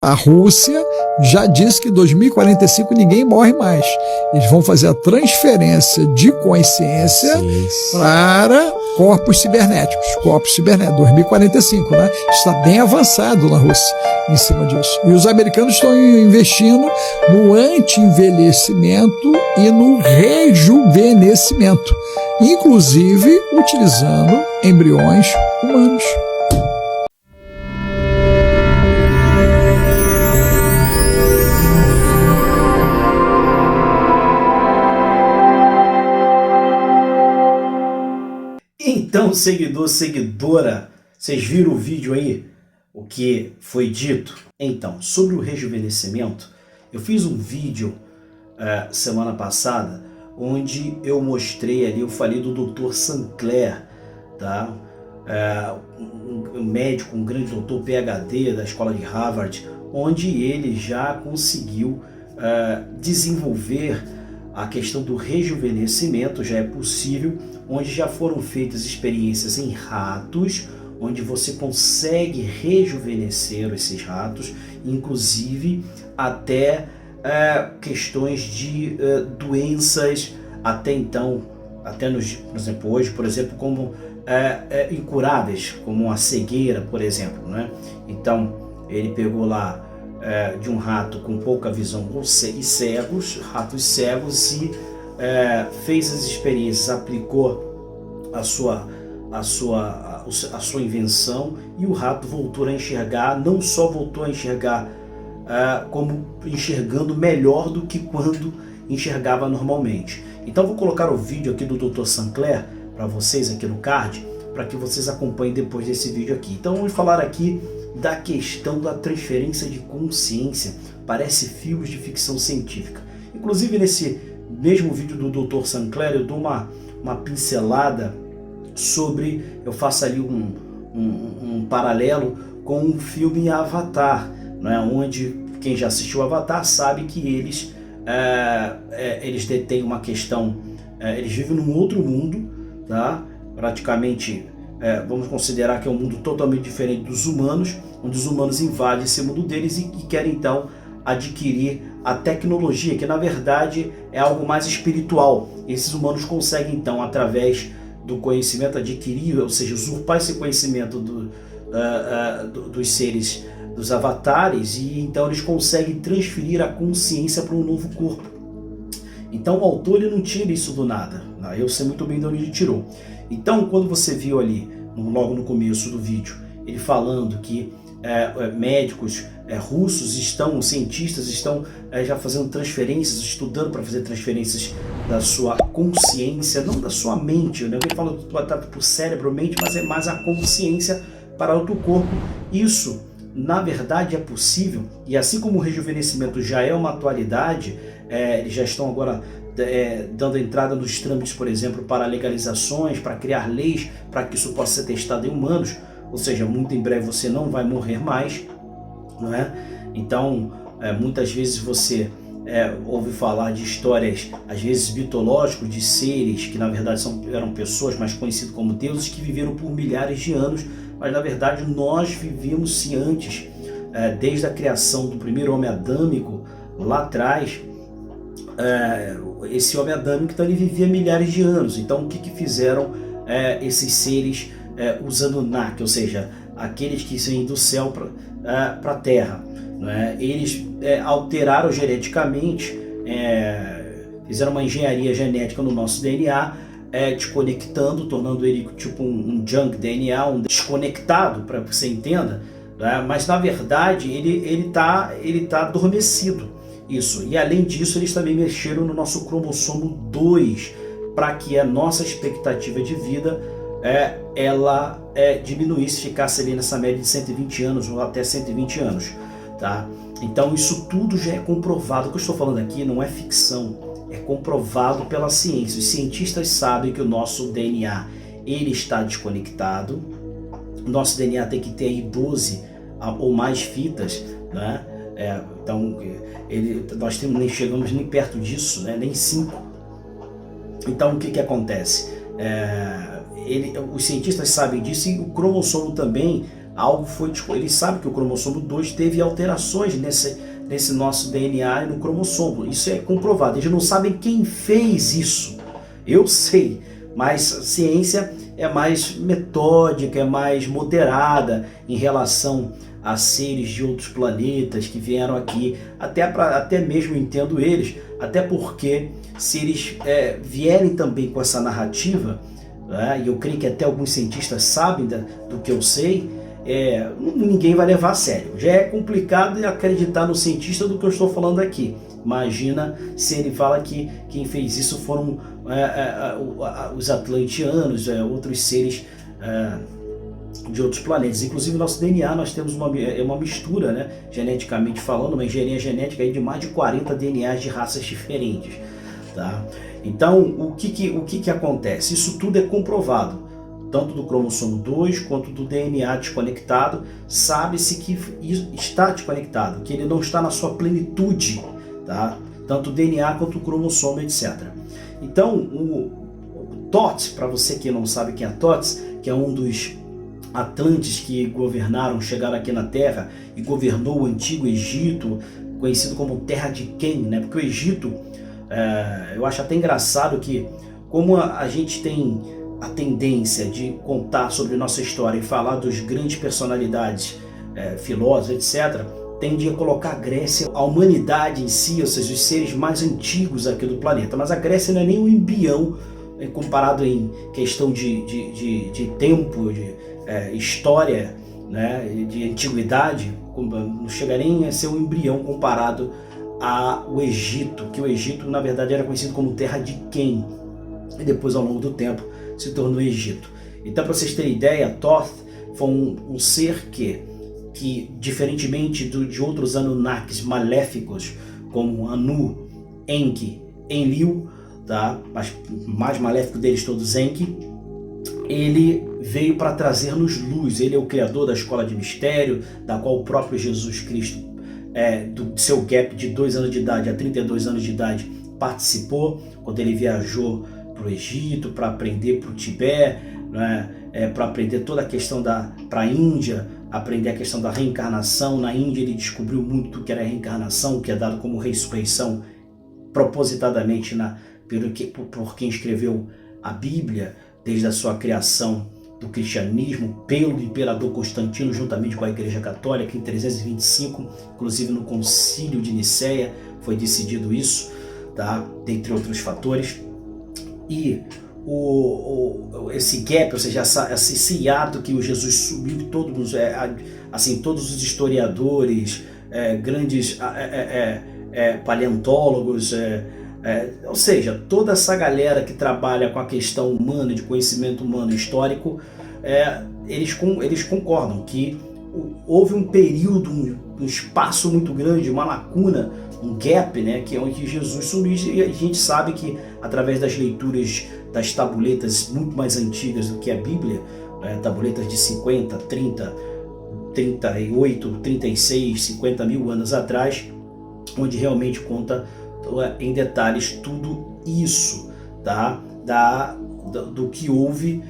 A Rússia já disse que em 2045 ninguém morre mais. Eles vão fazer a transferência de consciência para corpos cibernéticos. 2045, né? Está bem avançado na Rússia em cima disso. E os americanos estão investindo no anti-envelhecimento e no rejuvenescimento, inclusive utilizando embriões humanos. Então, seguidor, seguidora, vocês viram o vídeo aí? O que foi dito? Então, sobre o rejuvenescimento, eu fiz um vídeo semana passada, onde eu mostrei ali, eu falei do Dr. Sinclair, tá? Um médico, um grande doutor PhD da escola de Harvard, onde ele já conseguiu desenvolver a questão do rejuvenescimento, já é possível, onde já foram feitas experiências em ratos, onde você consegue rejuvenescer esses ratos, inclusive até questões de doenças até então, por exemplo, hoje, por exemplo, como incuráveis, como a cegueira, por exemplo, né? Então, ele pegou lá de um rato com pouca visão e cegos, ratos cegos, e fez as experiências, aplicou a sua invenção, e o rato voltou a enxergar, não só voltou a enxergar, como enxergando melhor do que quando enxergava normalmente. Então vou colocar o vídeo aqui do Dr. Sinclair para vocês aqui no card, para que vocês acompanhem depois desse vídeo aqui. Então vamos falar aqui da questão da transferência de consciência. Parece filmes de ficção científica. Inclusive nesse mesmo vídeo do Dr. Sinclair eu dou uma pincelada sobre, eu faço ali um paralelo com o filme Avatar, né? Onde quem já assistiu Avatar sabe que eles têm uma questão, eles vivem num outro mundo, tá? Praticamente vamos considerar que é um mundo totalmente diferente dos humanos, onde os humanos invadem esse mundo deles e querem então adquirir a tecnologia, que na verdade é algo mais espiritual. Esses humanos conseguem então, através do conhecimento, adquirir, ou seja, usurpar esse conhecimento dos seres, dos avatares, e então eles conseguem transferir a consciência para um novo corpo. Então o autor ele não tira isso do nada, né? Eu sei muito bem de onde ele tirou. Então quando você viu ali, logo no começo do vídeo, ele falando que médicos russos cientistas estão já fazendo transferências, estudando para fazer transferências da sua consciência, não da sua mente, né? Ele fala tratado por cérebro, mente, mas é mais a consciência para outro corpo. Isso, na verdade, é possível, e assim como o rejuvenescimento já é uma atualidade, eles já estão agora dando entrada nos trâmites, por exemplo, para legalizações, para criar leis, para que isso possa ser testado em humanos, ou seja, muito em breve você não vai morrer mais, não é? Então, muitas vezes você ouve falar de histórias, às vezes mitológicas, de seres que na verdade eram pessoas, mas conhecidos como deuses, que viveram por milhares de anos, mas na verdade nós vivíamos sim antes, desde a criação do primeiro homem adâmico, lá atrás. Esse homem adâmico então, ele vivia milhares de anos. Então o que fizeram esses seres usando Nak, ou seja, aqueles que vêm do céu para a terra, né? Eles alteraram geneticamente, fizeram uma engenharia genética no nosso DNA, desconectando, tornando ele tipo um junk DNA, um desconectado, para que você entenda, né? Mas na verdade ele tá adormecido. Isso. E além disso, eles também mexeram no nosso cromossomo 2, para que a nossa expectativa de vida ela diminuísse, ficasse ali nessa média de 120 anos ou até 120 anos, tá? Então isso tudo já é comprovado. O que eu estou falando aqui não é ficção, é comprovado pela ciência. Os cientistas sabem que o nosso DNA ele está desconectado. O nosso DNA tem que ter aí 12 ou mais fitas, né? Então nós nem chegamos nem perto disso, né? Nem 5. Então o que acontece? Os cientistas sabem disso, e o cromossomo também, Algo foi, ele sabe que o cromossomo 2 teve alterações nesse nosso DNA e no cromossomo. Isso é comprovado. Eles não sabem quem fez isso. Eu sei, mas a ciência é mais metódica, é mais moderada em relação a seres de outros planetas que vieram aqui, até mesmo entendo eles, até porque se eles vierem também com essa narrativa, né, e eu creio que até alguns cientistas sabem do que eu sei, ninguém vai levar a sério. Já é complicado acreditar no cientista do que eu estou falando aqui. Imagina se ele fala que quem fez isso foram os atlantianos, outros seres de outros planetas. Inclusive, nosso DNA, nós temos uma mistura, né, geneticamente falando, uma engenharia genética aí de mais de 40 DNAs de raças diferentes. Tá? Então, o que acontece? Isso tudo é comprovado, tanto do cromossomo 2 quanto do DNA desconectado. Sabe-se que está desconectado, que ele não está na sua plenitude, tá? Tanto o DNA quanto o cromossomo, etc. Então, o Thoth, para você que não sabe quem é Thoth, que é um dos Atlantes que chegaram aqui na Terra e governou o antigo Egito, conhecido como Terra de Quem, né? Porque o Egito, eu acho até engraçado que, como a gente tem a tendência de contar sobre nossa história e falar dos grandes personalidades, filósofos, etc., tende a colocar a Grécia, a humanidade em si, ou seja, os seres mais antigos aqui do planeta. Mas a Grécia não é nem um embrião comparado em questão de tempo, de história, né, de antiguidade. Não chega nem a ser um embrião comparado ao Egito, que o Egito na verdade era conhecido como Terra de Quem, e depois ao longo do tempo se tornou Egito. Então, para vocês terem ideia, Thoth foi um ser que diferentemente de outros Anunnakis maléficos como Anu, Enki, Enlil, tá? Mas mais maléfico deles todos, Enki, ele veio para trazer-nos luz. Ele é o criador da escola de mistério, da qual o próprio Jesus Cristo, do seu gap de 2 anos de idade a 32 anos de idade, participou quando ele viajou para o Egito, para aprender para o Tibete, né? Para aprender toda a questão para a Índia, aprender a questão da reencarnação. Na Índia ele descobriu muito do que era reencarnação, que é dado como ressurreição propositadamente por quem escreveu a Bíblia, desde a sua criação do cristianismo pelo imperador Constantino, juntamente com a Igreja Católica, em 325, inclusive no Concílio de Nicéia foi decidido isso, tá? Dentre outros fatores. E esse gap, ou seja, esse hiato que o Jesus subiu, todos os historiadores, grandes paleontólogos, ou seja, toda essa galera que trabalha com a questão humana, de conhecimento humano histórico, eles concordam que houve um período, um espaço muito grande, uma lacuna, um gap, né, que é onde Jesus sumiu. E a gente sabe que através das leituras das tabuletas muito mais antigas do que a Bíblia, tabuletas de 50, 30, 38, 36, 50 mil anos atrás, onde realmente conta em detalhes tudo isso, tá? Do que houve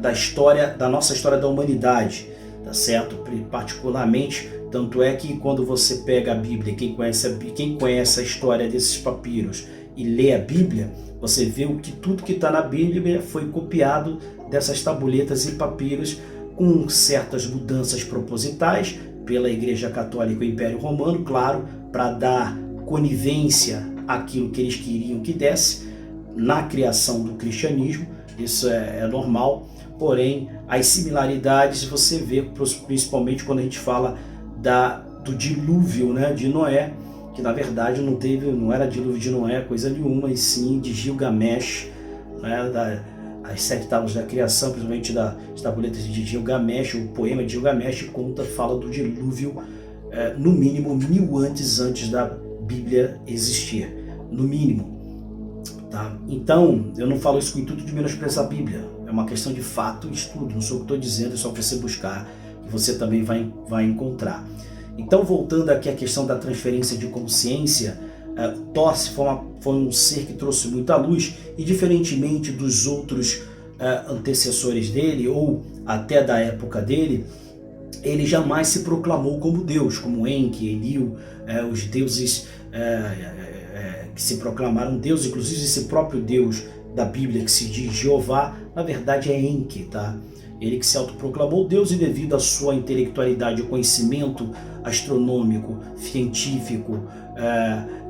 da história, da nossa história da humanidade, tá certo? Particularmente, tanto é que quando você pega a Bíblia, quem conhece a história desses papiros e lê a Bíblia, você vê que tudo que está na Bíblia foi copiado dessas tabuletas e papiros, com certas mudanças propositais pela Igreja Católica e o Império Romano, claro, para dar conivência àquilo que eles queriam que desse na criação do cristianismo. Isso é normal, porém as similaridades você vê principalmente quando a gente fala do dilúvio, né, de Noé, que na verdade não era dilúvio de Noé, coisa nenhuma, e sim de Gilgamesh, né, as 7 tábuas da criação, principalmente das tabuletas de Gilgamesh. O poema de Gilgamesh fala do dilúvio no mínimo 1000 antes da Bíblia existir, no mínimo, tá? Então, eu não falo isso com o intuito de menosprezar a Bíblia, é uma questão de fato e estudo, não sou o que estou dizendo, é só você buscar e você também vai encontrar. Então, voltando aqui à questão da transferência de consciência, Thoth foi um ser que trouxe muita luz, e diferentemente dos outros antecessores dele, ou até da época dele, ele jamais se proclamou como Deus, como Enki, Enlil, os deuses que se proclamaram Deus, inclusive esse próprio Deus da Bíblia que se diz Jeová, na verdade é Enki, tá? Ele que se autoproclamou Deus, e devido à sua intelectualidade, o conhecimento astronômico, científico,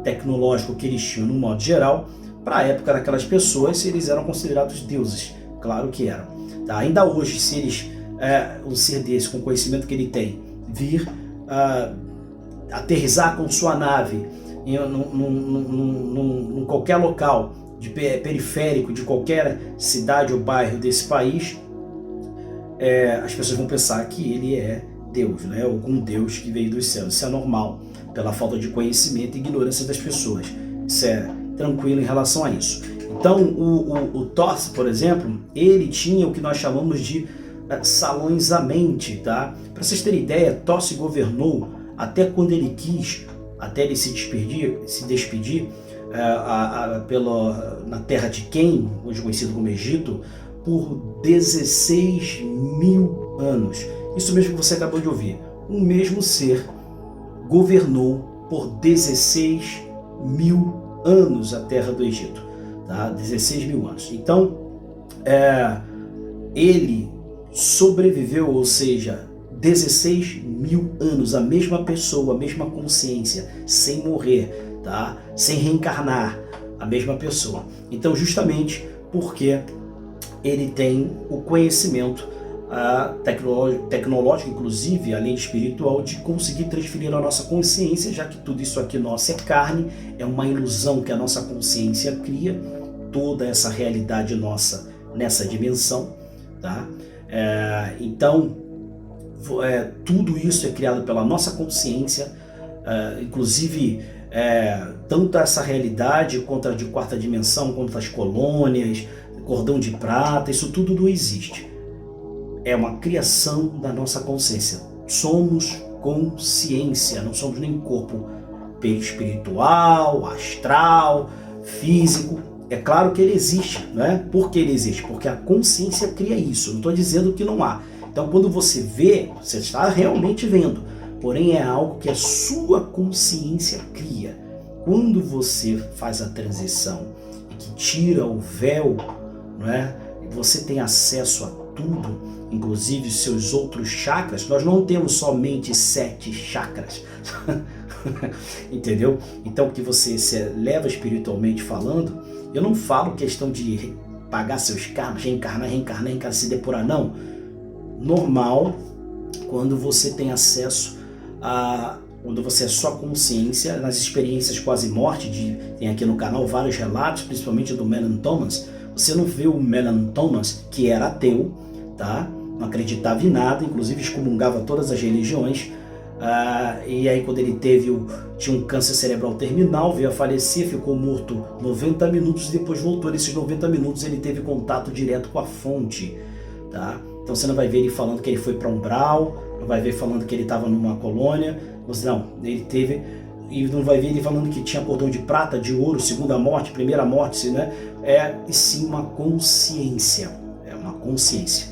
tecnológico que eles tinham no modo geral, para a época daquelas pessoas, eles eram considerados deuses, claro que eram. Tá? Ainda hoje, se eles, um ser desse, com o conhecimento que ele tem, vir aterrissar com sua nave em qualquer local periférico de qualquer cidade ou bairro desse país, as pessoas vão pensar que ele é Deus, né? Algum Deus que veio dos céus. Isso é normal, pela falta de conhecimento e ignorância das pessoas. Isso é tranquilo em relação a isso. Então, o Thoth, por exemplo, ele tinha o que nós chamamos de salões à mente, tá? Para vocês terem ideia, Thoth governou até quando ele quis, até ele se despedir na terra de Quem, hoje conhecido como Egito, por 16 mil anos. Isso mesmo que você acabou de ouvir. Um mesmo ser governou por 16 mil anos a terra do Egito. Tá? 16 mil anos. Então, ele sobreviveu, ou seja, 16 mil anos, a mesma pessoa, a mesma consciência, sem morrer, tá? Sem reencarnar, a mesma pessoa. Então, justamente porque ele tem o conhecimento tecnológico, inclusive, além de espiritual, de conseguir transferir a nossa consciência, já que tudo isso aqui nosso é carne, é uma ilusão que a nossa consciência cria, toda essa realidade nossa nessa dimensão, tá? Então, tudo isso é criado pela nossa consciência, inclusive tanto essa realidade quanto a de quarta dimensão, quanto as colônias, cordão de prata, isso tudo não existe. É uma criação da nossa consciência. Somos consciência, não somos nem corpo espiritual, astral, físico. É claro que ele existe, né? Por que ele existe? Porque a consciência cria isso. Não estou dizendo que não há. Então, quando você vê, você está realmente vendo. Porém, é algo que a sua consciência cria. Quando você faz a transição e que tira o véu, não é? E você tem acesso a tudo, inclusive os seus outros chakras. Nós não temos somente 7 chakras. Entendeu? Então, que você se eleva espiritualmente falando, eu não falo questão de pagar seus karmas, reencarnar, se depurar, não. Normal, quando você tem acesso quando você é só consciência, nas experiências quase-morte, tem aqui no canal vários relatos, principalmente do Melan Thomas. Você não vê o Melan Thomas, que era ateu, tá? Não acreditava em nada, inclusive excomungava todas as religiões, e aí quando ele tinha um câncer cerebral terminal, veio a falecer, ficou morto 90 minutos e depois voltou. Nesses 90 minutos ele teve contato direto com a fonte, tá? Então você não vai ver ele falando que ele foi para Umbral, não vai ver falando que ele estava numa colônia, ele teve, e não vai ver ele falando que tinha cordão de prata, de ouro, segunda morte, primeira morte, né? E sim uma consciência, uma consciência,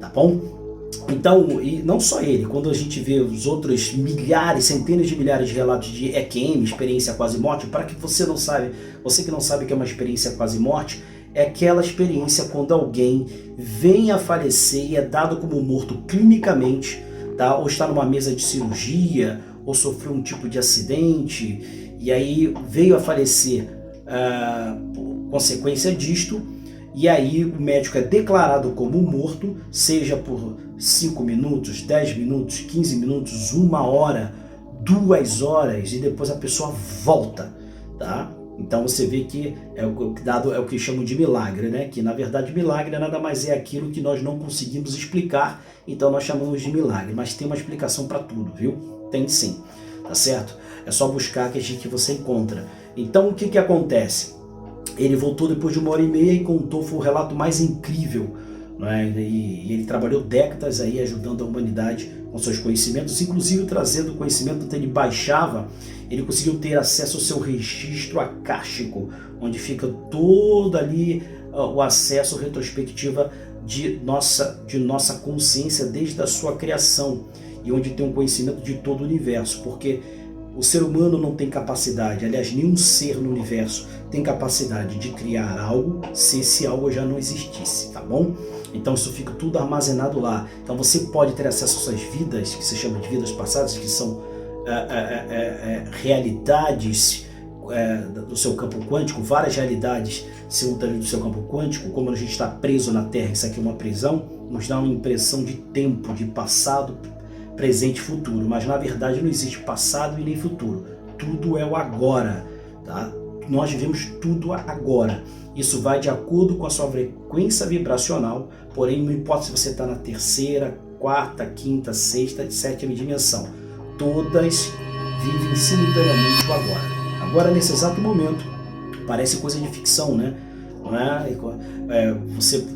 tá bom? Então, e não só ele, quando a gente vê os outros milhares, centenas de milhares de relatos de EQM, experiência quase-morte, para que você que não sabe que é uma experiência quase-morte, é aquela experiência quando alguém vem a falecer e é dado como morto clinicamente, tá? Ou está numa mesa de cirurgia, ou sofreu um tipo de acidente, e aí veio a falecer por consequência disto, e aí o médico é declarado como morto, seja por 5 minutos, 10 minutos, 15 minutos, 1 hora, 2 horas, e depois a pessoa volta, tá? Então você vê que é o que chamam de milagre, né? Que na verdade milagre nada mais é aquilo que nós não conseguimos explicar, então nós chamamos de milagre, mas tem uma explicação para tudo, viu? Tem sim, tá certo? É só buscar que você encontra. Então o que acontece? Ele voltou depois de 1h30 e contou, foi o relato mais incrível, né? E ele trabalhou décadas aí ajudando a humanidade com seus conhecimentos, inclusive trazendo conhecimento que ele baixava. Ele conseguiu ter acesso ao seu registro acástico, onde fica toda ali o acesso retrospectiva de nossa consciência desde a sua criação, e onde tem um conhecimento de todo o universo, porque o ser humano não tem capacidade, aliás, nenhum ser no universo tem capacidade de criar algo se esse algo já não existisse, tá bom? Então isso fica tudo armazenado lá. Então você pode ter acesso às suas vidas, que se chama de vidas passadas, que são realidades do seu campo quântico, várias realidades simultâneas do seu campo quântico. Como a gente está preso na Terra, isso aqui é uma prisão, nos dá uma impressão de tempo, de passado, presente e futuro, mas na verdade não existe passado e nem futuro, tudo é o agora, tá? Nós vivemos tudo agora. Isso vai de acordo com a sua frequência vibracional, porém não importa se você está na terceira, quarta, quinta, sexta, sétima dimensão, todas vivem simultaneamente o agora. Agora, nesse exato momento, parece coisa de ficção, né? Não é? Você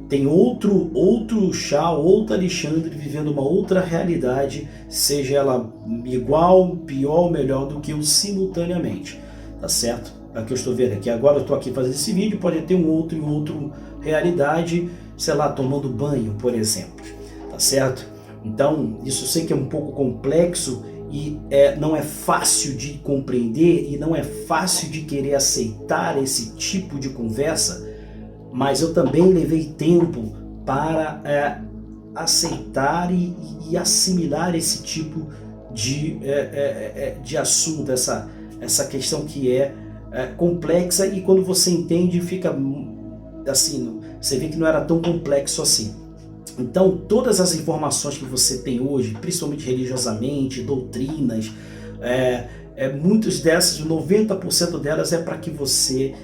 tem outro Chá, outro Alexandre vivendo uma outra realidade, seja ela igual, pior ou melhor do que o simultaneamente, tá certo? É o que eu estou vendo aqui. Agora eu estou aqui fazendo esse vídeo, pode ter um outro em outra realidade, sei lá, tomando banho, por exemplo, tá certo? Então, isso eu sei que é um pouco complexo e não é fácil de compreender e não é fácil de querer aceitar esse tipo de conversa, mas eu também levei tempo para aceitar e assimilar esse tipo de assunto, essa questão que é complexa, e quando você entende fica assim, você vê que não era tão complexo assim. Então, todas as informações que você tem hoje, principalmente religiosamente, doutrinas, muitas dessas, 90% delas é para que você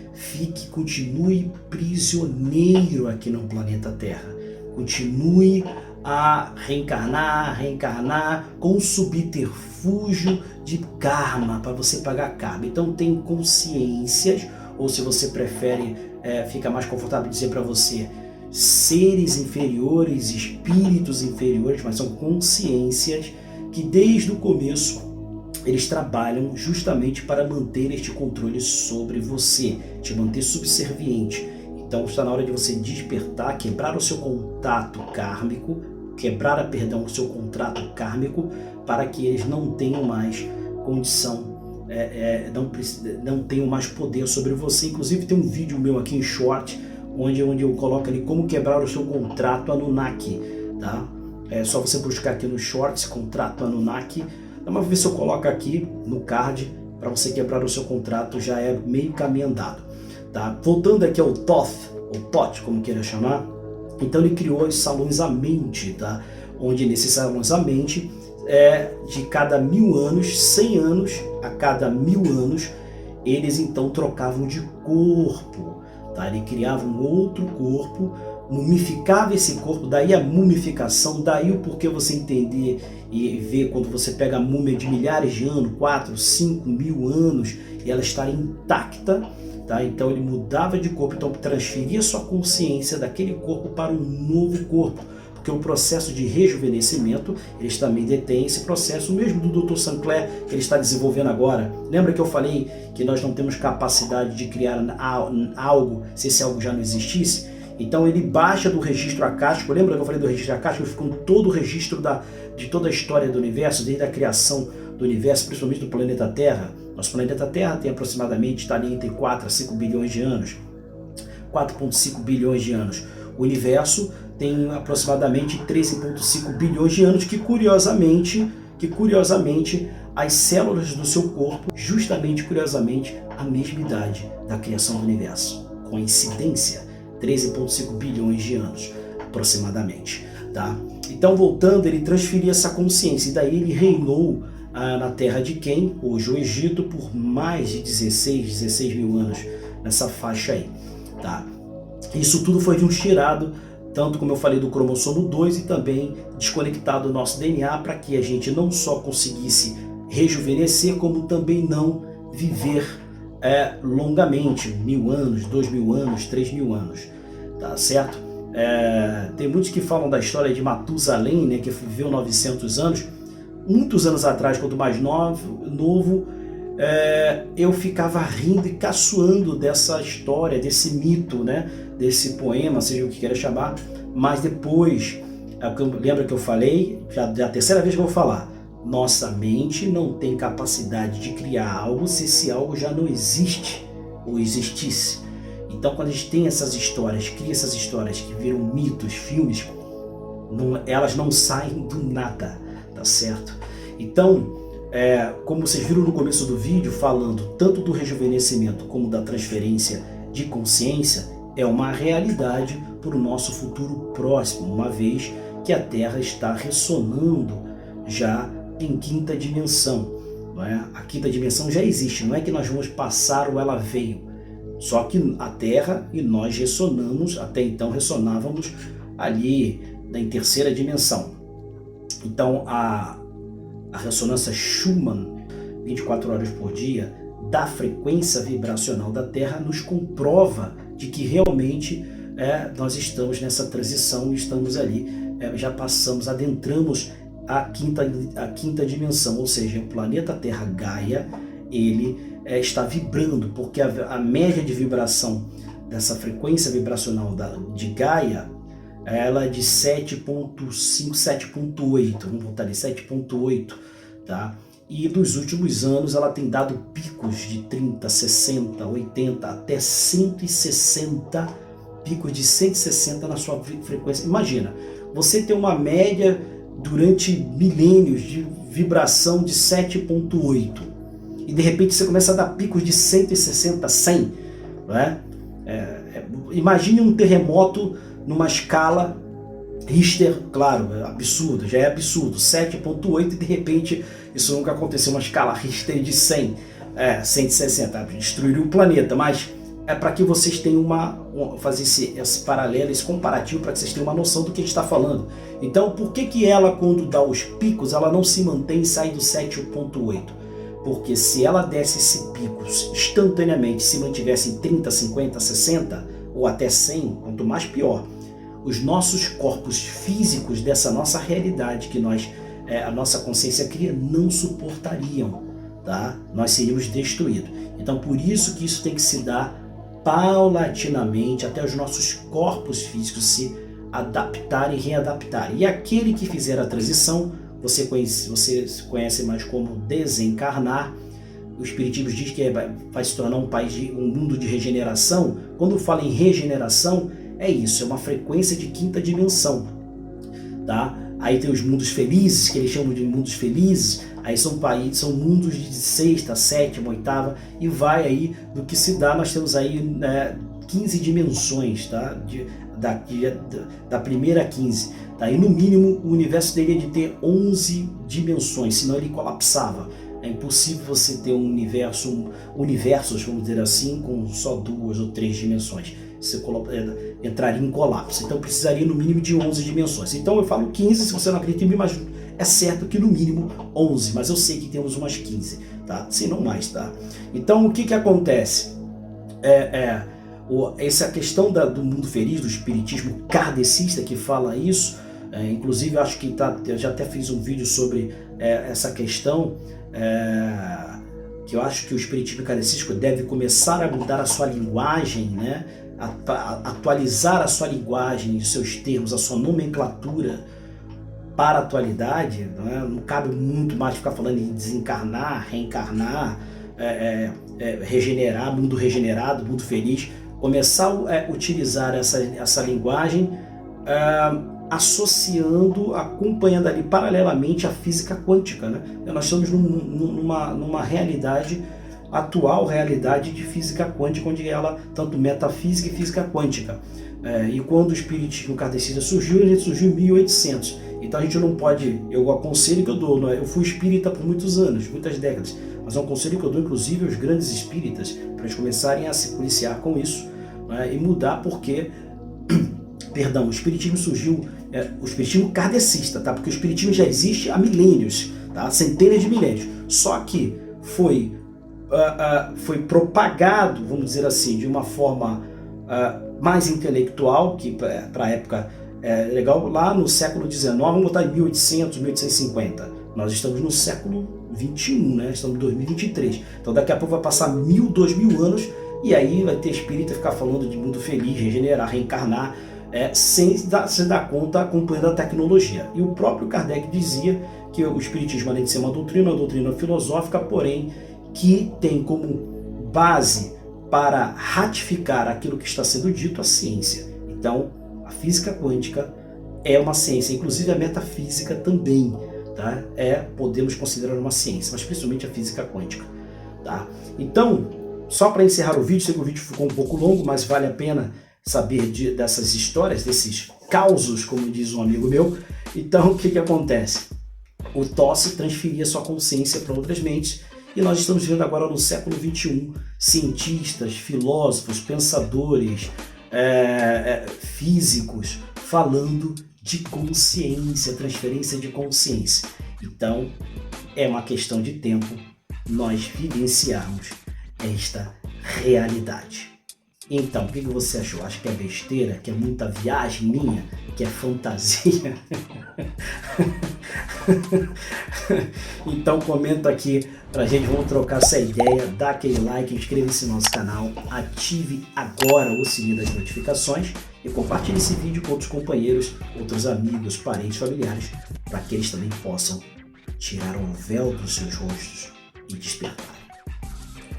continue prisioneiro aqui no planeta Terra. Continue a reencarnar com um subterfúgio de karma, para você pagar karma. Então, tem consciências, ou se você prefere, fica mais confortável dizer para você, seres inferiores, espíritos inferiores, mas são consciências que desde o começo eles trabalham justamente para manter este controle sobre você, te manter subserviente. Então está na hora de você despertar, quebrar o seu contato kármico, o seu contrato kármico, para que eles não tenham mais condição, não tenham mais poder sobre você. Inclusive tem um vídeo meu aqui em short, onde eu coloco ali como quebrar o seu contrato Anunnaki, tá? É só você buscar aqui no Shorts, contrato Anunnaki. Dá uma vez se eu coloco aqui no card, para você quebrar o seu contrato, já é meio caminho andado, tá? Voltando aqui ao Thoth, ou Thoth, como queira chamar, então ele criou os salões à mente, tá? Onde nesses salões à mente, de cada 1000 anos, 100 anos, a cada 1000 anos, eles então trocavam de corpo. Tá? Ele criava um outro corpo, mumificava esse corpo, daí a mumificação, daí o porquê você entender e ver quando você pega a múmia de milhares de anos, 4, 5 mil anos, e ela estar intacta, tá? Então ele mudava de corpo, então transferia sua consciência daquele corpo para um novo corpo, porque o processo de rejuvenescimento, eles também detêm esse processo, mesmo do Dr. Sinclair, que ele está desenvolvendo agora. Lembra que eu falei que nós não temos capacidade de criar algo se esse algo já não existisse? Então ele baixa do registro acástico, lembra que eu falei do registro acástico? Ficou todo o registro de toda a história do universo, desde a criação do universo, principalmente do planeta Terra. Nosso planeta Terra tem aproximadamente, está ali entre 4 a 5 bilhões de anos, 4,5 bilhões de anos. O universo tem aproximadamente 13,5 bilhões de anos, que curiosamente as células do seu corpo, justamente curiosamente, a mesma idade da criação do universo. Coincidência, 13,5 bilhões de anos aproximadamente, tá? Então, voltando, ele transferiu essa consciência, e daí ele reinou na terra de Quem, hoje o Egito, por mais de 16 mil anos, nessa faixa aí, tá? Isso tudo foi de um tirado, tanto como eu falei do cromossomo 2, e também desconectado do nosso DNA, para que a gente não só conseguisse rejuvenescer, como também não viver longamente, 1000 anos, 2000 anos, 3000 anos, tá certo? Tem muitos que falam da história de Matusalém, né, que viveu 900 anos. Muitos anos atrás, quando mais novo, eu ficava rindo e caçoando dessa história, desse mito, né? Desse poema, seja o que queira chamar, mas depois, lembra que eu falei, já é a terceira vez que eu vou falar, nossa mente não tem capacidade de criar algo se esse algo já não existe ou existisse. Então, quando a gente tem essas histórias, cria essas histórias que viram mitos, filmes, elas não saem do nada, tá certo? Então, como vocês viram no começo do vídeo, falando tanto do rejuvenescimento como da transferência de consciência, é uma realidade para o nosso futuro próximo, uma vez que a Terra está ressonando já em quinta dimensão. Não é? A quinta dimensão já existe, não é que nós vamos passar ou ela veio. Só que a Terra e nós ressonamos, até então ressonávamos ali em terceira dimensão. Então a ressonância Schumann, 24 horas por dia, da frequência vibracional da Terra, nos comprova de que realmente nós estamos nessa transição, estamos ali, já passamos, adentramos a quinta dimensão, ou seja, o planeta Terra Gaia, ele está vibrando, porque a média de vibração dessa frequência vibracional de Gaia, ela é de 7.5, 7.8, vamos botar ali, 7.8, tá? E nos últimos anos ela tem dado picos de 30, 60, 80, até 160, picos de 160 na sua frequência. Imagina, você tem uma média durante milênios de vibração de 7.8 e de repente você começa a dar picos de 160, 100, não é? Imagine um terremoto numa escala Richter, claro, absurdo, já é absurdo, 7.8 e de repente isso nunca aconteceu, uma escala Richter de 100, 160, destruiria o planeta, mas é para que vocês tenham fazer esse paralelo, esse comparativo, para que vocês tenham uma noção do que a gente está falando. Então, por que ela, quando dá os picos, ela não se mantém e sai do 7.8? Porque se ela desse esse pico instantaneamente, se mantivesse em 30, 50, 60 ou até 100, quanto mais pior, os nossos corpos físicos dessa nossa realidade que a nossa consciência cria não suportariam, tá? Nós seríamos destruídos. Então, por isso que isso tem que se dar paulatinamente até os nossos corpos físicos se adaptarem e readaptarem. E aquele que fizer a transição, você conhece mais como desencarnar. O Espiritismo diz que vai se tornar um mundo de regeneração. Quando fala em regeneração, é isso, é uma frequência de quinta dimensão, tá? Aí tem os mundos felizes, que eles chamam de mundos felizes, aí são mundos de sexta, sétima, oitava, e vai aí do que se dá, nós temos aí 15 dimensões, tá? Da primeira a 15, tá? E no mínimo o universo teria de ter 11 dimensões, senão ele colapsava. É impossível você ter universos, vamos dizer assim, com só 2 ou 3 dimensões. Você entraria em colapso. Então precisaria no mínimo de 11 dimensões. Então eu falo 15, se você não acredita em mim, mas é certo que no mínimo 11, mas eu sei que temos umas 15, tá? Se não mais, tá? Então o que acontece? Essa questão do mundo feliz, do espiritismo kardecista que fala isso, inclusive acho que eu já até fiz um vídeo sobre essa questão, que eu acho que o espiritismo kardecista deve começar a mudar a sua linguagem, né? Atualizar a sua linguagem, os seus termos, a sua nomenclatura para a atualidade. Não cabe muito mais ficar falando em desencarnar, reencarnar, regenerar, mundo regenerado, mundo feliz. Começar a utilizar essa linguagem, acompanhando ali paralelamente a física quântica, né? Nós estamos numa realidade, atual realidade de física quântica, onde ela, tanto metafísica e física quântica. E quando o espiritismo kardecista surgiu, ele surgiu em 1800. Então a gente não pode, eu aconselho que eu dou, eu fui espírita por muitos anos, muitas décadas, mas é um conselho que eu dou inclusive aos grandes espíritas, para eles começarem a se policiar com isso, né? E mudar, porque o espiritismo surgiu, o espiritismo kardecista, tá? Porque o espiritismo já existe há milênios, tá? Centenas de milênios, só que foi propagado, vamos dizer assim, de uma forma mais intelectual, que para a época legal, lá no século XIX, vamos botar em 1800, 1850. Nós estamos no século 2021, né? Estamos em 2023. Então daqui a pouco vai passar 1000, 2000 anos e aí vai ter espírita ficar falando de mundo feliz, regenerar, reencarnar, sem se dar conta, acompanhando a tecnologia. E o próprio Kardec dizia que o espiritismo, além de ser uma doutrina filosófica, porém, que tem como base para ratificar aquilo que está sendo dito a ciência. Então, a física quântica é uma ciência, inclusive a metafísica também, tá? Podemos considerar uma ciência, mas principalmente a física quântica, tá? Então, só para encerrar o vídeo, sei que o vídeo ficou um pouco longo, mas vale a pena saber dessas histórias, desses causos, como diz um amigo meu. Então, o que acontece? O Tosse transferia sua consciência para outras mentes, e nós estamos vendo agora no século XXI cientistas, filósofos, pensadores, físicos falando de consciência, transferência de consciência. Então, é uma questão de tempo nós vivenciarmos esta realidade. Então, o que você achou? Acha que é besteira? Que é muita viagem minha? Que é fantasia? Então comenta aqui pra gente, vamos trocar essa ideia, dá aquele like, inscreva-se no nosso canal, ative agora o sininho das notificações e compartilhe esse vídeo com outros companheiros, outros amigos, parentes, familiares, para que eles também possam tirar o véu dos seus rostos e despertar.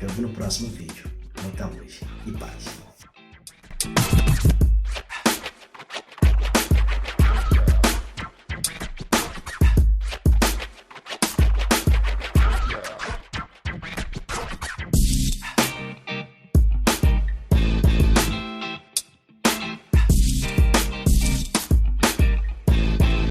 Eu vi no próximo vídeo. Muita luz e paz.